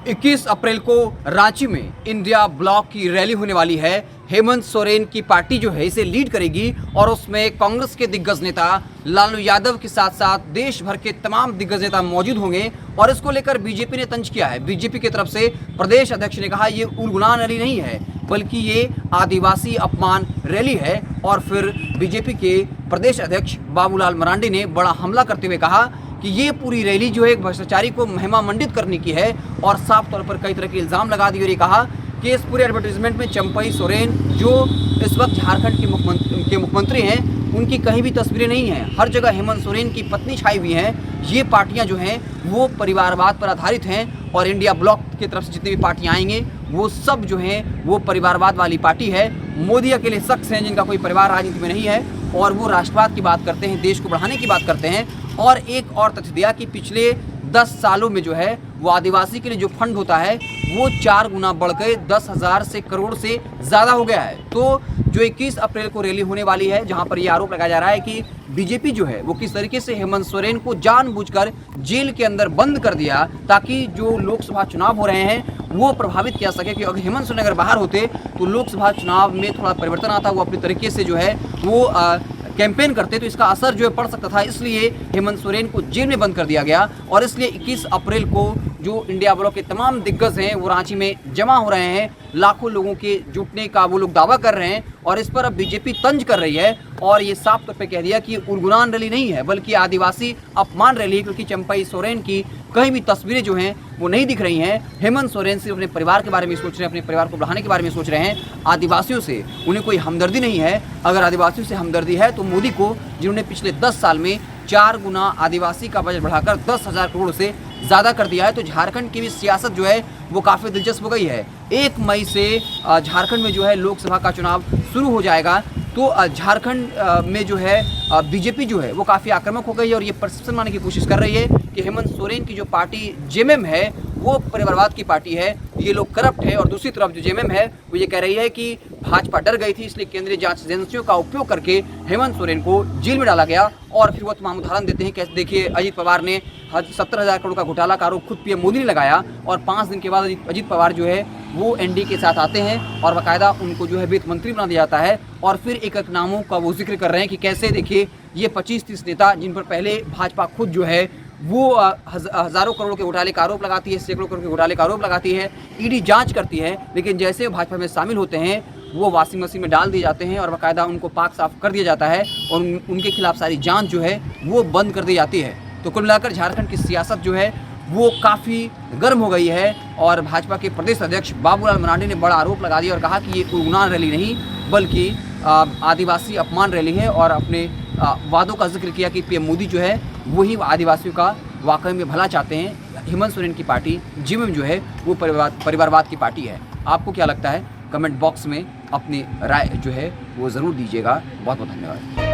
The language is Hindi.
21 अप्रैल को रांची में इंडिया ब्लॉक की रैली होने वाली है। हेमंत सोरेन की पार्टी जो है इसे लीड करेगी और उसमें कांग्रेस के दिग्गज नेता लालू यादव के साथ साथ देश भर के तमाम दिग्गज नेता मौजूद होंगे। और इसको लेकर बीजेपी ने तंज किया है। बीजेपी की तरफ से प्रदेश अध्यक्ष ने कहा ये उलगुलान रैली नहीं है बल्कि ये आदिवासी अपमान रैली है। और फिर बीजेपी के प्रदेश अध्यक्ष बाबूलाल मरांडी ने बड़ा हमला करते हुए कहा कि ये पूरी रैली जो है एक भ्रष्टाचारी को महिमा मंडित करने की है और साफ तौर पर कई तरह के इल्ज़ाम लगा दिए। और ये कहा कि इस पूरे एडवर्टीजमेंट में चंपई सोरेन जो इस वक्त झारखंड के मुख्यमंत्री हैं उनकी कहीं भी तस्वीरें नहीं हैं। हर जगह हेमंत सोरेन की पत्नी छाई हुई हैं। ये पार्टियां जो हैं वो परिवारवाद पर आधारित हैं और इंडिया ब्लॉक की तरफ से जितनी भी पार्टियां आएंगे वो सब जो हैं वो परिवारवाद वाली पार्टी है। मोदी अकेले शख्स हैं जिनका कोई परिवार राजनीति में नहीं है और वो राष्ट्रवाद की बात करते हैं, देश को बढ़ाने की बात करते हैं। और एक और तथ्य दिया कि पिछले 10 सालों में जो है वो आदिवासी के लिए जो फंड होता है वो 4 गुना बढ़ गए 10,000 से करोड़ से ज़्यादा हो गया है। तो जो 21 अप्रैल को रैली होने वाली है जहां पर ये आरोप लगाया जा रहा है कि बीजेपी जो है वो किस तरीके से हेमंत सोरेन को जानबूझकर जेल के अंदर बंद कर दिया ताकि जो लोकसभा चुनाव हो रहे हैं वो प्रभावित किया सके। कि अगर हेमंत सोरेन अगर बाहर होते तो लोकसभा चुनाव में थोड़ा परिवर्तन आता, वो अपने तरीके से जो है वो कैंपेन करते तो इसका असर जो है पड़ सकता था। इसलिए हेमंत सोरेन को जेल में बंद कर दिया गया और इसलिए 21 अप्रैल को जो इंडिया ब्लॉक के तमाम दिग्गज हैं वो रांची में जमा हो रहे हैं। लाखों लोगों के जुटने का वो लोग दावा कर रहे हैं और इस पर अब बीजेपी तंज कर रही है और ये साफ तौर पे कह दिया कि उलगुलान रैली नहीं है बल्कि आदिवासी अपमान रैली है। क्योंकि चंपई सोरेन की कहीं भी तस्वीरें जो हैं वो नहीं दिख रही हैं। हेमंत सोरेन सिर्फ अपने परिवार के बारे में सोच रहे हैं, अपने परिवार को बढ़ाने के बारे में सोच रहे हैं। आदिवासियों से उन्हें कोई हमदर्दी नहीं है। अगर आदिवासियों से हमदर्दी है तो मोदी को, जिन्होंने पिछले 10 साल में 4 गुना आदिवासी का बजट बढ़ाकर 10,000 करोड़ से ज़्यादा कर दिया है, तो झारखंड की भी सियासत जो है वो काफ़ी दिलचस्प हो गई है। 1 मई से झारखंड में जो है लोकसभा का चुनाव शुरू हो जाएगा। तो झारखंड में जो है बीजेपी जो है वो काफ़ी आक्रामक हो गई है और ये परसेप्शन बनाने की कोशिश कर रही है कि हेमंत सोरेन की जो पार्टी जेएमएम है वो परिवारवाद की पार्टी है, ये लोग करप्ट है। और दूसरी तरफ जो जेएमएम है वो ये कह रही है कि भाजपा डर गई थी इसलिए केंद्रीय जांच एजेंसियों का उपयोग करके हेमंत सोरेन को जेल में डाला गया। और फिर वो तमाम उदाहरण देते हैं। कैसे देखिए, अजीत पवार ने 70,000 करोड़ का घोटाला का आरोप खुद पीएम मोदी ने लगाया और 5 दिन के बाद अजीत पवार जो है वो एनडीए के साथ आते हैं और बाकायदा उनको जो है वित्त मंत्री बना दिया जाता है। और फिर एक एक नामों का वो जिक्र कर रहे हैं कि कैसे देखिए ये 25-30 नेता जिन पर पहले भाजपा खुद जो है वो हज़ारों करोड़ के घोटाले का आरोप लगाती है, सैकड़ों करोड़ के घोटाले का आरोप लगाती है, ईडी जांच करती है, लेकिन जैसे भाजपा में शामिल होते हैं वो वॉशिंग मशीन में डाल दिए जाते हैं और बाकायदा उनको पाक साफ कर दिया जाता है और उनके खिलाफ सारी जांच जो है वो बंद कर दी जाती है। तो कुल मिलाकर झारखंड की सियासत जो है वो काफ़ी गर्म हो गई है और भाजपा के प्रदेश अध्यक्ष बाबूलाल मरांडी ने बड़ा आरोप लगा दिया और कहा कि ये उलगुलान रैली नहीं बल्कि आदिवासी अपमान रैली है। और अपने वादों का जिक्र किया कि पीएम मोदी जो है वही आदिवासियों का वाकई में भला चाहते हैं। हेमंत सोरेन की पार्टी जेएमएम जो है वो परिवारवाद की पार्टी है। आपको क्या लगता है? कमेंट बॉक्स में अपनी राय जो है वो ज़रूर दीजिएगा। बहुत बहुत धन्यवाद।